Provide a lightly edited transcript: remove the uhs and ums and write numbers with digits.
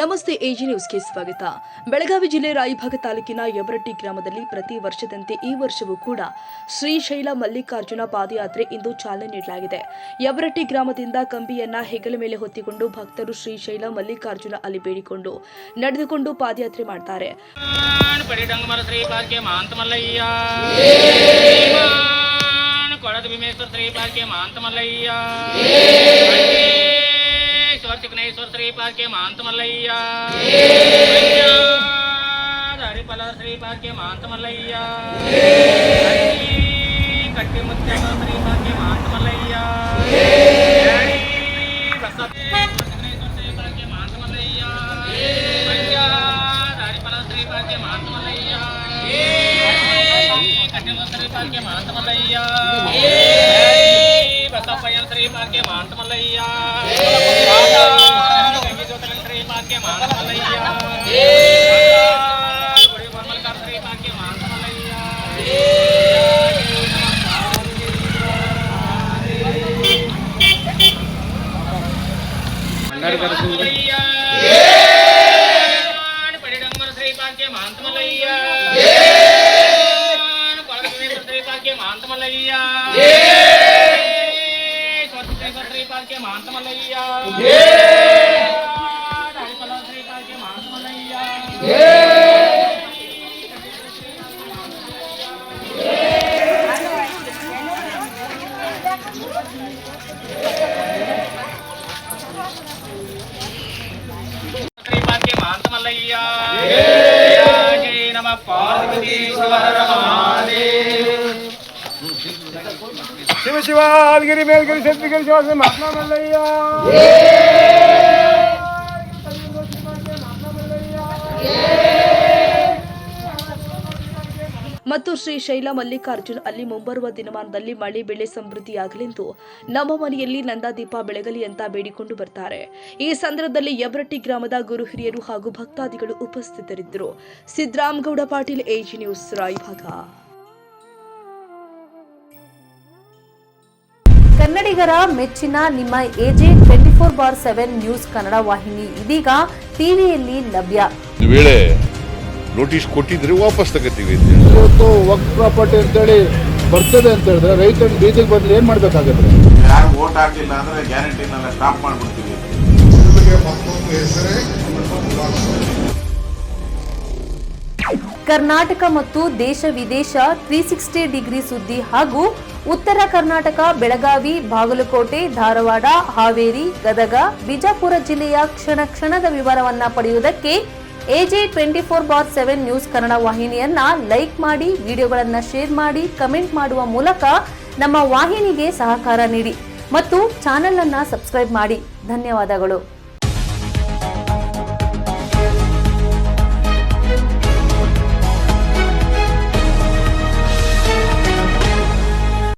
ನಮಸ್ತೆ ಎಜಿ ನ್ಯೂಸ್ಗೆ ಸ್ವಾಗತ. ಬೆಳಗಾವಿ ಜಿಲ್ಲೆ ರಾಯಭಾಗ ತಾಲೂಕಿನ ಯಬರಟ್ಟಿ ಗ್ರಾಮದಲ್ಲಿ ಪ್ರತಿ ವರ್ಷದಂತೆ ಈ ವರ್ಷವೂ ಕೂಡ ಶ್ರೀಶೈಲ ಮಲ್ಲಿಕಾರ್ಜುನ ಪಾದಯಾತ್ರೆ ಇಂದು ಚಾಲನೆ ನೀಡಲಾಗಿದೆ. ಯಬರಟ್ಟಿ ಗ್ರಾಮದಿಂದ ಕಂಬಿಯನ್ನ ಹೆಗಲ ಮೇಲೆ ಹೊತ್ತಿಕೊಂಡು ಭಕ್ತರು ಶ್ರೀಶೈಲ ಮಲ್ಲಿಕಾರ್ಜುನ ಅಲ್ಲಿ ಬೇಡಿಕೊಂಡು ನಡೆದುಕೊಂಡು ಪಾದಯಾತ್ರೆ ಮಾಡ್ತಾರೆ. सिग्नेश्वर श्रीपाद के महंत मल्लैया हरिपल श्रीपाद के महंत मल्लैया कट्टी मुत्तेश्वर श्रीपाद के महंत मल्लैया सिग्नेश्वर श्रीपाद के महंत मल्लैया हरिपल श्रीपाद के महंत मल्लैया कट्टी श्रीपाद के महंत मल्लैया बसपयन श्रीपाद के महंत मल्लैया श्रीपाद के महंत मल्लैया श्रीपाद के महंत मल्लैया परिडंबर श्रीपाद के महंत मल्लैया श्रीपाद के महंत मल्लैया श्रीपाद के महंत मल्लैया हरिपल श्रीपाद के महंत मल्लैया श्रीपाद के महंत मल्लैया जय नमः पार्वतीश्वर महादेव शिव शिवा आदगिरी मेलगिरी सत्गिरी शिवा महात्मा मल्लैया ಮತ್ತು ಶ್ರೀಶೈಲ ಮಲ್ಲಿಕಾರ್ಜುನ್ ಅಲ್ಲಿ ಮುಂಬರುವ ದಿನಮಾನದಲ್ಲಿ ಮಳೆ ಬೆಳೆ ಸಮೃದ್ಧಿಯಾಗಲೆಂದು ನಮ್ಮ ಮನೆಯಲ್ಲಿ ನಂದಾದೀಪ ಬೆಳಗಲಿ ಅಂತ ಬೇಡಿಕೊಂಡು ಬರ್ತಾರೆ. ಈ ಸಂದರ್ಭದಲ್ಲಿ ಯಬರಟ್ಟಿ ಗ್ರಾಮದ ಗುರು ಹಿರಿಯರು ಹಾಗೂ ಭಕ್ತಾದಿಗಳು ಉಪಸ್ಥಿತರಿದ್ದರು. Siddaramagowda Patil, AG news, Raybag. ಕನ್ನಡಿಗರ ಮೆಚ್ಚಿನ ನಿಮ್ಮ ಎಜೆ 24/7 ನ್ಯೂಸ್ ಕನ್ನಡ ವಾಹಿನಿ ಇದೀಗ ಟಿವಿಯಲ್ಲಿ ಲಭ್ಯ. ವೇಳೆ ನೋಟಿಸ್ ಕೊಟ್ಟಿದ್ರೆ ವಾಪಸ್ ತಗೋತೀವಿ. ಇವತ್ತು ವಕ್ಫ್ ಪ್ರಾಪರ್ಟಿ ಅಂತೇಳಿ ಬರ್ತದೆ ಅಂತ ಹೇಳಿದ್ರೆ ರೈತರು ಬೀದಿಗೆ ಬಂದ್ರೆ ಏನ್ ಮಾಡ್ಬೇಕಾಗತ್ತೆ? ಯಾರು ವೋಟ್ ಹಾಕಿಲ್ಲ ಅಂದ್ರೆ ಗ್ಯಾರಂಟಿನೆಲ್ಲ ಸ್ಟಾಪ್ ಮಾಡ್ಬಿಡ್ತೀವಿ. ಕರ್ನಾಟಕ ಮತ್ತು ದೇಶ ವಿದೇಶ 360 ಡಿಗ್ರಿ ಸುದ್ದಿ ಹಾಗೂ ಉತ್ತರ ಕರ್ನಾಟಕ, ಬೆಳಗಾವಿ, ಬಾಗಲಕೋಟೆ, ಧಾರವಾಡ, ಹಾವೇರಿ, ಗದಗ, ಬಿಜಾಪುರ ಜಿಲ್ಲೆಯ ಕ್ಷಣ ಕ್ಷಣದ ವಿವರವನ್ನ ಪಡೆಯುವುದಕ್ಕೆ ಎಜೆ 24/7 ನ್ಯೂಸ್ ಕನ್ನಡ ವಾಹಿನಿಯನ್ನ ಲೈಕ್ ಮಾಡಿ, ವಿಡಿಯೋಗಳನ್ನ ಶೇರ್ ಮಾಡಿ, ಕಮೆಂಟ್ ಮಾಡುವ ಮೂಲಕ ನಮ್ಮ ವಾಹಿನಿಗೆ ಸಹಕಾರ ನೀಡಿ ಮತ್ತು ಚಾನೆಲ್ ಅನ್ನ ಸಬ್ಸ್ಕ್ರೈಬ್ ಮಾಡಿ. ಧನ್ಯವಾದಗಳು.